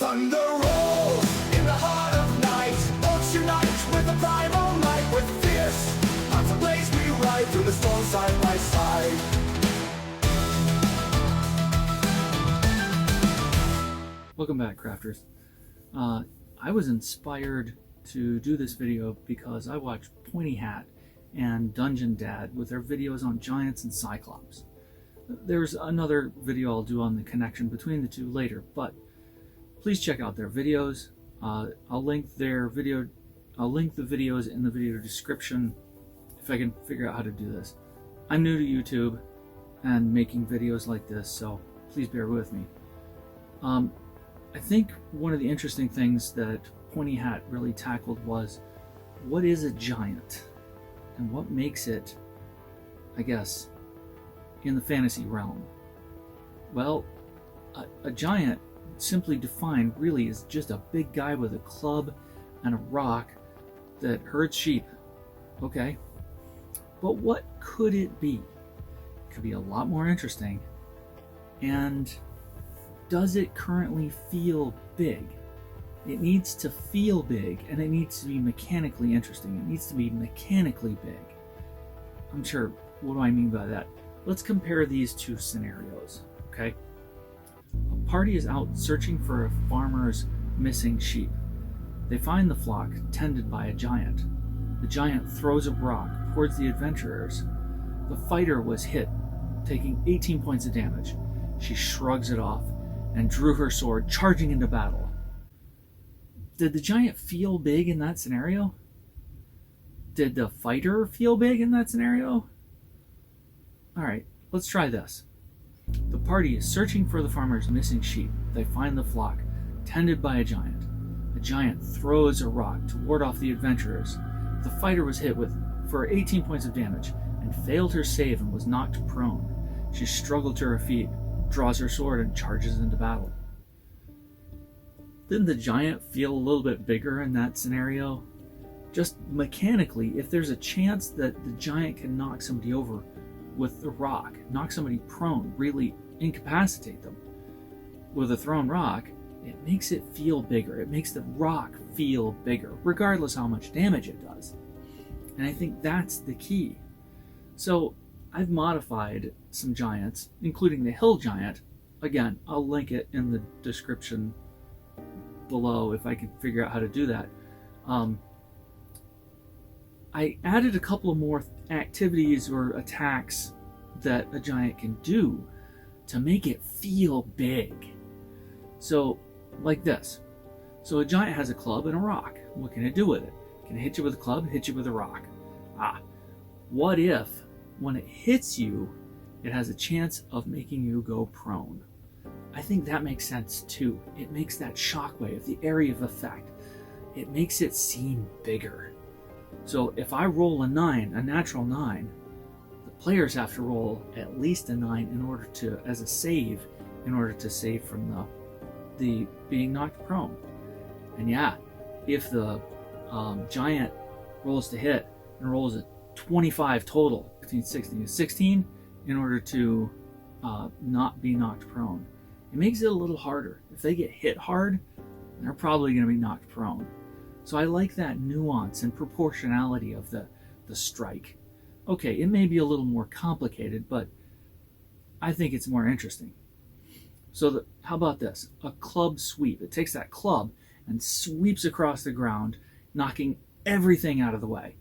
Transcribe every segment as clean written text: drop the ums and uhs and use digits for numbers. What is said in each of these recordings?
Thunder roll in the heart of night. Orcs unite with a primal might. With fierce arms ablaze we ride through the storm side by side. Welcome back, crafters. I was inspired to do this video because I watched Pointy Hat and Dungeon Dad with their videos on giants and cyclops. There's another video I'll do on the connection between the two later, but please check out their videos. I'll link the videos in the video description if I can figure out how to do this. I'm new to YouTube and making videos like this, so please bear with me. I think one of the interesting things that Pointy Hat really tackled was, what is a giant? And what makes it, I guess, in the fantasy realm? Well, a giant, simply defined, really is just a big guy with a club and a rock that herds sheep. Okay, but what could it be? It could be a lot more interesting. And does it currently feel big? It needs to feel big, and it needs to be mechanically interesting. It needs to be mechanically big. I'm sure, what do I mean by that? Let's compare these two scenarios, okay? A party is out searching for a farmer's missing sheep. They find the flock tended by a giant. The giant throws a rock towards the adventurers. The fighter was hit, taking 18 points of damage. She shrugs it off and drew her sword, charging into battle. Did the giant feel big in that scenario? Did the fighter feel big in that scenario? Alright, let's try this. The party is searching for the farmer's missing sheep. They find the flock, tended by a giant. The giant throws a rock to ward off the adventurers. The fighter was hit for 18 points of damage and failed her save and was knocked prone. She struggled to her feet, draws her sword, and charges into battle. Didn't the giant feel a little bit bigger in that scenario? Just mechanically, if there's a chance that the giant can knock somebody over with the rock, knock somebody prone, really incapacitate them with a thrown rock, it makes it feel bigger. It makes the rock feel bigger, regardless how much damage it does. And I think that's the key. So I've modified some giants, including the hill giant. Again, I'll link it in the description below if I can figure out how to do that. I added a couple of more activities or attacks that a giant can do to make it feel big. So, like this. So a giant has a club and a rock. What can it do with it? Can it hit you with a club, hit you with a rock? What if, when it hits you, it has a chance of making you go prone? I think that makes sense too. It makes that shockwave, the area of effect, it makes it seem bigger. So if I roll a 9, a natural 9, the players have to roll at least a 9 in order to, as a save, in order to save from the being knocked prone. And yeah, if the giant rolls to hit and rolls a 25 total, between 16 and 16, in order to not be knocked prone, it makes it a little harder. If they get hit hard, they're probably going to be knocked prone. So I like that nuance and proportionality of the strike. Okay, it may be a little more complicated, but I think it's more interesting. So how about this? A club sweep. It takes that club and sweeps across the ground, knocking everything out of the way.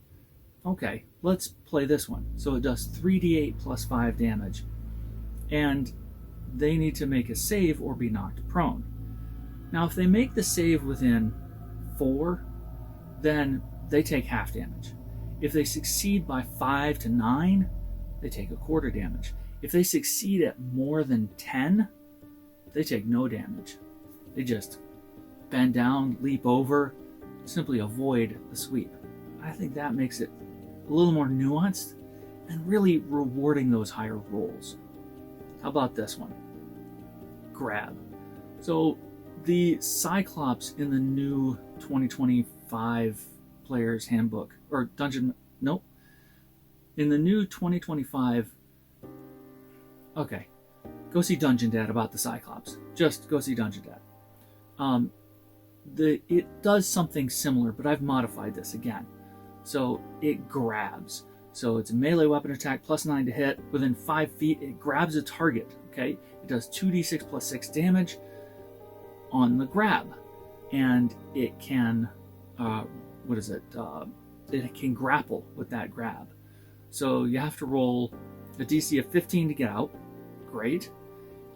Okay, let's play this one. So it does 3d8 plus 5 damage. And they need to make a save or be knocked prone. Now, if they make the save within 4, then they take half damage. If they succeed by 5 to 9, they take a quarter damage. If they succeed at more than 10, they take no damage. They just bend down, leap over, simply avoid the sweep. I think that makes it a little more nuanced and really rewarding those higher rolls. How about this one? Grab. So the Cyclops in the new 2025 Player's Handbook, or Dungeon, nope. In the new 2025, okay, go see Dungeon Dad about the Cyclops. Just go see Dungeon Dad. It does something similar, but I've modified this again. So it grabs. So it's a melee weapon attack, +9 to hit. Within 5 feet, it grabs a target. Okay, it does 2d6 + 6 damage on the grab, and it can, it can grapple with that grab. So you have to roll a DC of 15 to get out. Great.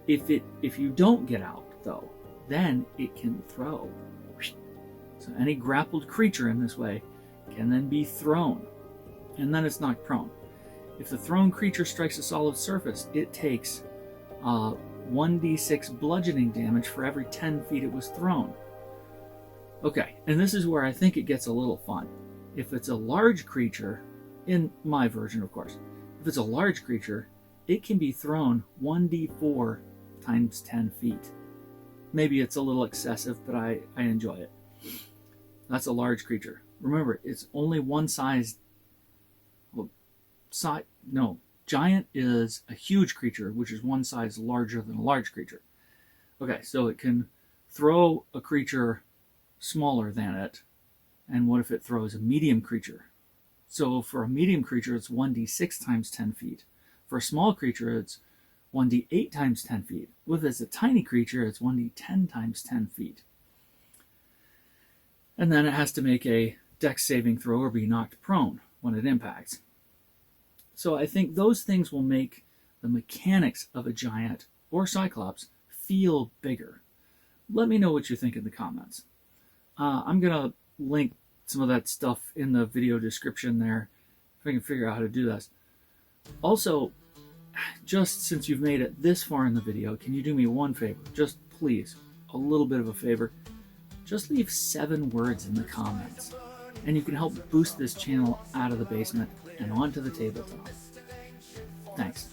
If you don't get out though, then it can throw. So any grappled creature in this way can then be thrown, and then it's knocked prone. If the thrown creature strikes a solid surface, it takes 1d6 bludgeoning damage for every 10 feet it was thrown. Okay, and this is where I think it gets a little fun. If it's a large creature, in my version of course, if it's a large creature, it can be thrown 1d4 times 10 feet. Maybe it's a little excessive, but I enjoy it. That's a large creature. Remember, it's only one size. Giant is a huge creature, which is one size larger than a large creature. Okay, so it can throw a creature smaller than it. And what if it throws a medium creature? So for a medium creature, it's 1d6 times 10 feet. For a small creature, it's 1d8 times 10 feet. If it's a tiny creature, it's 1d10 times 10 feet. And then it has to make a dex saving throw or be knocked prone when it impacts. So I think those things will make the mechanics of a giant or cyclops feel bigger. Let me know what you think in the comments. I'm going to link some of that stuff in the video description there if I can figure out how to do this. Also, just since you've made it this far in the video, can you do me one favor? Just please, a little bit of a favor. Just leave 7 words in the comments, and you can help boost this channel out of the basement and onto the tabletop. Thanks.